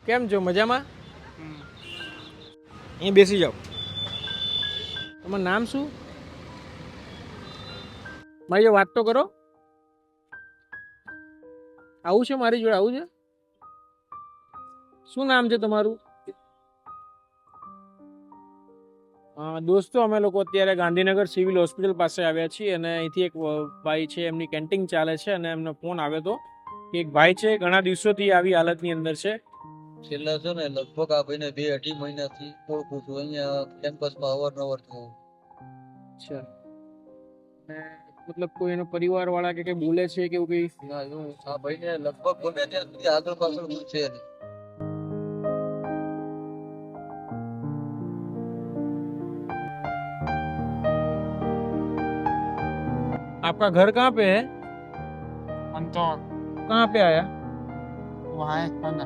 કેમ છો મજામાં? અહીં બેસી જાઓ. તમારું નામ શું? મારી જોડે વાત તો કરો. આવું છે મારી જોડે આવું છે? શું નામ છે તમારું? દોસ્તો અમે લોકો અત્યારે ગાંધીનગર સિવિલ હોસ્પિટલ પાસે આવ્યા છીએ અને અહીંથી એક ભાઈ છે એમની કેન્ટીન ચાલે છે અને એમનો ફોન આવ્યો હતો કે એક ભાઈ છે ઘણા દિવસોથી આવી હાલતની અંદર છે. છેલ્લા છે ને લગભગ આ ભાઈને 2-2.5 મહિનાથી ઓળખું છું. અહીંયા કેમ્પસમાં અવારનવાર છું. અચ્છા. મતલબ કોઈ એનો પરિવાર વાળા કે કઈ બોલે છે કે એવું કઈ? ના, હું આ ભાઈને લગભગ બને ત્યાં સુધી આગળ પાછળ કોઈ છે નહીં. आपका घर कहाँ पे है? अंतौर कहाँ पे आया? वहाँ है ना।